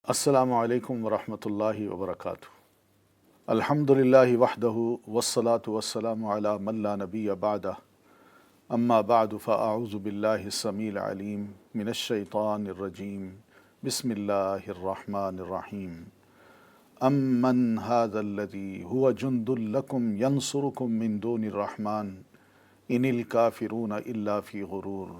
السلام علیکم ورحمۃ اللہ وبرکاتہ۔ الحمدللہ وحدہ والصلاة والسلام علی من لا نبی بعدہ، اما بعد فاعوذ باللہ السمیع العلیم من الشیطان الرجیم، بسم اللہ الرحمن الرحیم۔ امن ھذا الذی ھو جند لکم ینصرکم من دون الرحمن ان الکافرون الا فی غرور۔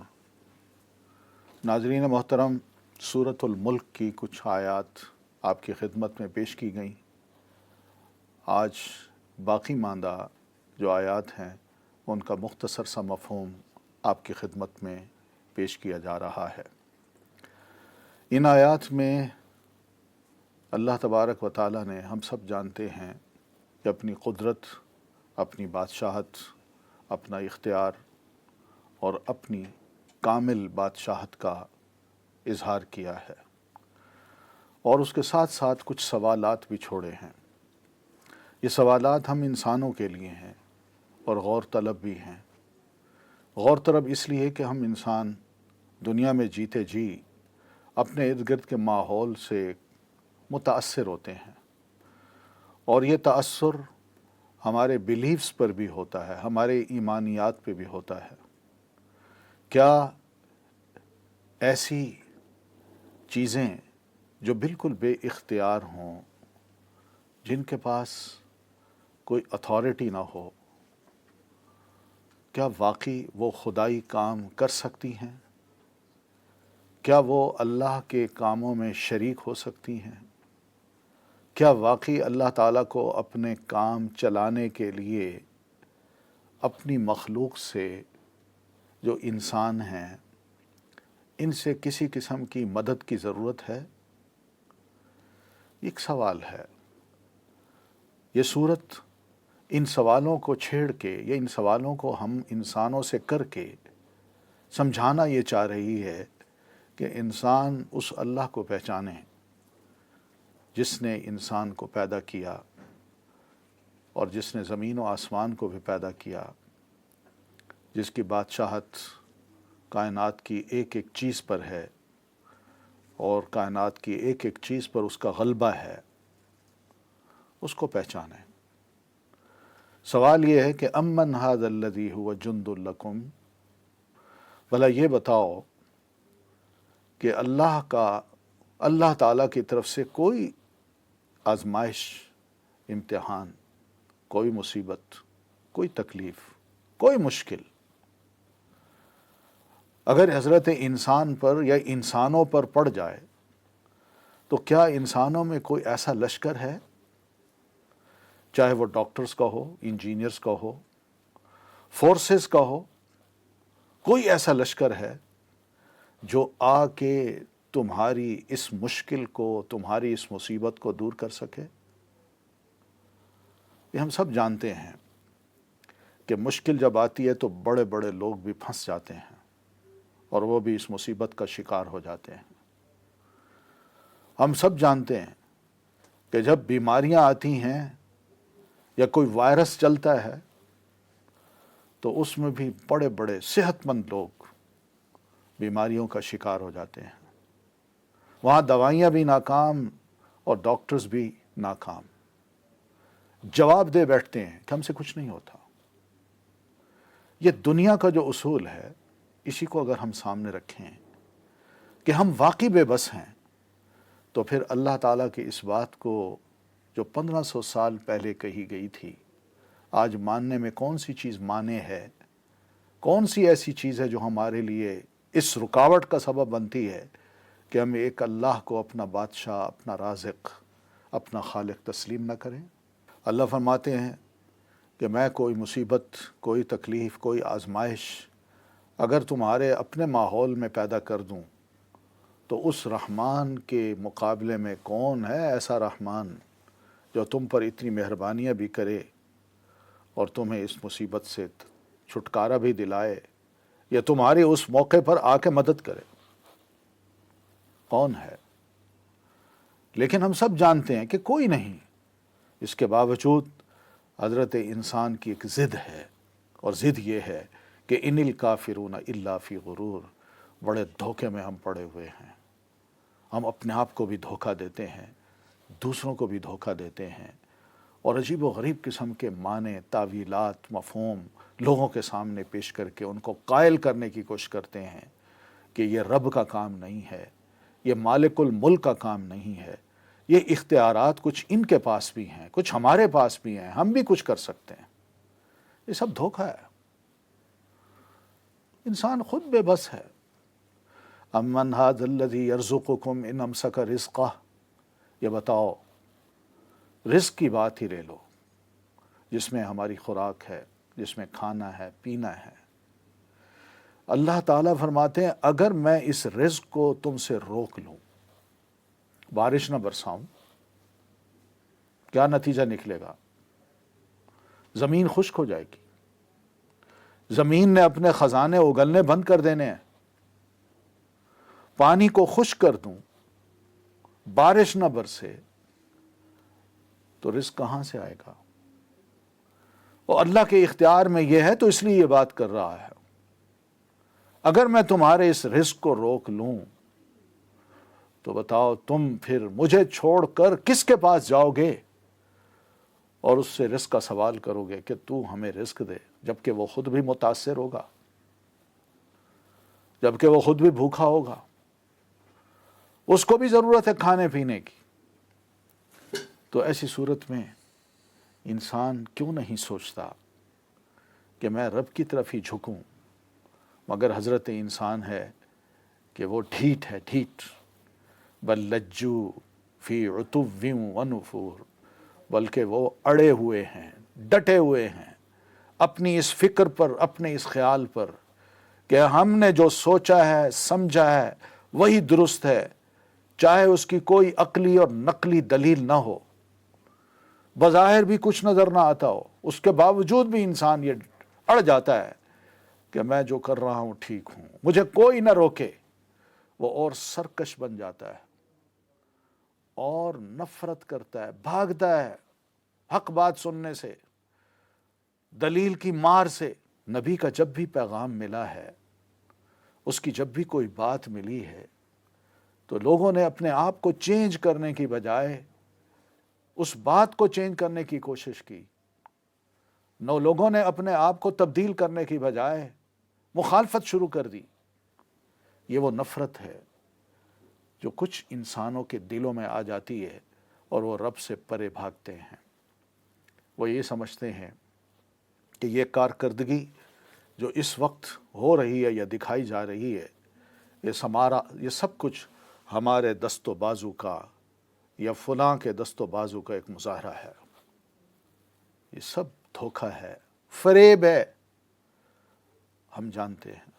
ناظرین محترم، سورۃ الملک کی کچھ آیات آپ کی خدمت میں پیش کی گئیں۔ آج باقی ماندہ جو آیات ہیں ان کا مختصر سا مفہوم آپ کی خدمت میں پیش کیا جا رہا ہے۔ ان آیات میں اللہ تبارک و تعالیٰ نے، ہم سب جانتے ہیں کہ اپنی قدرت، اپنی بادشاہت، اپنا اختیار اور اپنی کامل بادشاہت کا اظہار کیا ہے، اور اس کے ساتھ ساتھ کچھ سوالات بھی چھوڑے ہیں۔ یہ سوالات ہم انسانوں کے لیے ہیں اور غور طلب بھی ہیں۔ غور طلب اس لیے کہ ہم انسان دنیا میں جیتے جی اپنے ارد گرد کے ماحول سے متاثر ہوتے ہیں، اور یہ تأثر ہمارے بیلیفز پر بھی ہوتا ہے، ہمارے ایمانیات پہ بھی ہوتا ہے۔ کیا ایسی چیزیں جو بالکل بے اختیار ہوں، جن کے پاس کوئی اتھارٹی نہ ہو، کیا واقعی وہ خدائی کام کر سکتی ہیں؟ کیا وہ اللہ کے کاموں میں شریک ہو سکتی ہیں؟ کیا واقعی اللہ تعالیٰ کو اپنے کام چلانے کے لیے اپنی مخلوق سے، جو انسان ہیں، ان سے کسی قسم کی مدد کی ضرورت ہے؟ ایک سوال ہے۔ یہ صورت ان سوالوں کو چھیڑ کے، یا ان سوالوں کو ہم انسانوں سے کر کے سمجھانا یہ چاہ رہی ہے کہ انسان اس اللہ کو پہچانے جس نے انسان کو پیدا کیا، اور جس نے زمین و آسمان کو بھی پیدا کیا، جس کی بادشاہت کائنات کی ایک ایک چیز پر ہے، اور کائنات کی ایک ایک چیز پر اس کا غلبہ ہے، اس کو پہچانے۔ سوال یہ ہے کہ امن ھذا الذی ھو جند لکم، بھلا یہ بتاؤ کہ اللہ تعالیٰ کی طرف سے کوئی آزمائش، امتحان، کوئی مصیبت، کوئی تکلیف، کوئی مشکل اگر حضرت انسان پر یا انسانوں پر پڑ جائے، تو کیا انسانوں میں کوئی ایسا لشکر ہے، چاہے وہ ڈاکٹرز کا ہو، انجینئرز کا ہو، فورسز کا ہو، کوئی ایسا لشکر ہے جو آ کے تمہاری اس مشکل کو، تمہاری اس مصیبت کو دور کر سکے؟ یہ ہم سب جانتے ہیں کہ مشکل جب آتی ہے تو بڑے بڑے لوگ بھی پھنس جاتے ہیں، اور وہ بھی اس مصیبت کا شکار ہو جاتے ہیں۔ ہم سب جانتے ہیں کہ جب بیماریاں آتی ہیں یا کوئی وائرس چلتا ہے، تو اس میں بھی بڑے بڑے صحت مند لوگ بیماریوں کا شکار ہو جاتے ہیں۔ وہاں دوائیاں بھی ناکام اور ڈاکٹرز بھی ناکام، جواب دے بیٹھتے ہیں کہ ہم سے کچھ نہیں ہوتا۔ یہ دنیا کا جو اصول ہے، اسی کو اگر ہم سامنے رکھیں کہ ہم واقعی بے بس ہیں، تو پھر اللہ تعالیٰ کی اس بات کو جو 1500 سال پہلے کہی گئی تھی، آج ماننے میں کون سی چیز مانے ہے؟ کون سی ایسی چیز ہے جو ہمارے لیے اس رکاوٹ کا سبب بنتی ہے کہ ہم ایک اللہ کو اپنا بادشاہ، اپنا رازق، اپنا خالق تسلیم نہ کریں؟ اللہ فرماتے ہیں کہ میں کوئی مصیبت، کوئی تکلیف، کوئی آزمائش اگر تمہارے اپنے ماحول میں پیدا کر دوں، تو اس رحمان کے مقابلے میں کون ہے ایسا رحمان جو تم پر اتنی مہربانیاں بھی کرے اور تمہیں اس مصیبت سے چھٹکارا بھی دلائے، یا تمہاری اس موقع پر آ کے مدد کرے؟ کون ہے؟ لیکن ہم سب جانتے ہیں کہ کوئی نہیں۔ اس کے باوجود حضرت انسان کی ایک ضد ہے، اور ضد یہ ہے کہ ان الکافرون الا فی غرور، بڑے دھوکے میں ہم پڑے ہوئے ہیں، ہم اپنے آپ کو بھی دھوکہ دیتے ہیں، دوسروں کو بھی دھوکہ دیتے ہیں، اور عجیب و غریب قسم کے معنی، تعویلات، مفہوم لوگوں کے سامنے پیش کر کے ان کو قائل کرنے کی کوشش کرتے ہیں کہ یہ رب کا کام نہیں ہے، یہ مالک الملک کا کام نہیں ہے، یہ اختیارات کچھ ان کے پاس بھی ہیں، کچھ ہمارے پاس بھی ہیں، ہم بھی کچھ کر سکتے ہیں۔ یہ سب دھوکہ ہے، انسان خود بے بس ہے۔ امن ھذا الذی یرزقکم ان امسک رزقہ، یہ بتاؤ رزق کی بات ہی لے لو، جس میں ہماری خوراک ہے، جس میں کھانا ہے، پینا ہے۔ اللہ تعالیٰ فرماتے ہیں اگر میں اس رزق کو تم سے روک لوں، بارش نہ برساؤں، کیا نتیجہ نکلے گا؟ زمین خشک ہو جائے گی، زمین نے اپنے خزانے اگلنے بند کر دینے ہیں۔ پانی کو خشک کر دوں، بارش نہ برسے تو رزق کہاں سے آئے گا؟ اور اللہ کے اختیار میں یہ ہے تو اس لیے یہ بات کر رہا ہے۔ اگر میں تمہارے اس رزق کو روک لوں تو بتاؤ تم پھر مجھے چھوڑ کر کس کے پاس جاؤ گے اور اس سے رزق کا سوال کرو گے کہ تو ہمیں رزق دے، جبکہ وہ خود بھی متاثر ہوگا، جبکہ وہ خود بھی بھوکا ہوگا، اس کو بھی ضرورت ہے کھانے پینے کی۔ تو ایسی صورت میں انسان کیوں نہیں سوچتا کہ میں رب کی طرف ہی جھکوں؟ مگر حضرت انسان ہے کہ وہ ڈھیٹ ہے، ڈھیٹ، بل لجو فی عتو و نفور، بلکہ وہ اڑے ہوئے ہیں، ڈٹے ہوئے ہیں اپنی اس فکر پر، اپنے اس خیال پر کہ ہم نے جو سوچا ہے، سمجھا ہے، وہی درست ہے، چاہے اس کی کوئی عقلی اور نقلی دلیل نہ ہو، بظاہر بھی کچھ نظر نہ آتا ہو، اس کے باوجود بھی انسان یہ اڑ جاتا ہے کہ میں جو کر رہا ہوں ٹھیک ہوں، مجھے کوئی نہ روکے۔ وہ اور سرکش بن جاتا ہے اور نفرت کرتا ہے، بھاگتا ہے حق بات سننے سے، دلیل کی مار سے۔ نبی کا جب بھی پیغام ملا ہے، اس کی جب بھی کوئی بات ملی ہے، تو لوگوں نے اپنے آپ کو چینج کرنے کی بجائے اس بات کو چینج کرنے کی کوشش کی۔ لوگوں نے اپنے آپ کو تبدیل کرنے کی بجائے مخالفت شروع کر دی۔ یہ وہ نفرت ہے جو کچھ انسانوں کے دلوں میں آ جاتی ہے اور وہ رب سے پرے بھاگتے ہیں۔ وہ یہ سمجھتے ہیں کہ یہ کارکردگی جو اس وقت ہو رہی ہے یا دکھائی جا رہی ہے، یہ سب کچھ ہمارے دست و بازو کا یا فلاں کے دست و بازو کا ایک مظاہرہ ہے۔ یہ سب دھوکہ ہے، فریب ہے، ہم جانتے ہیں۔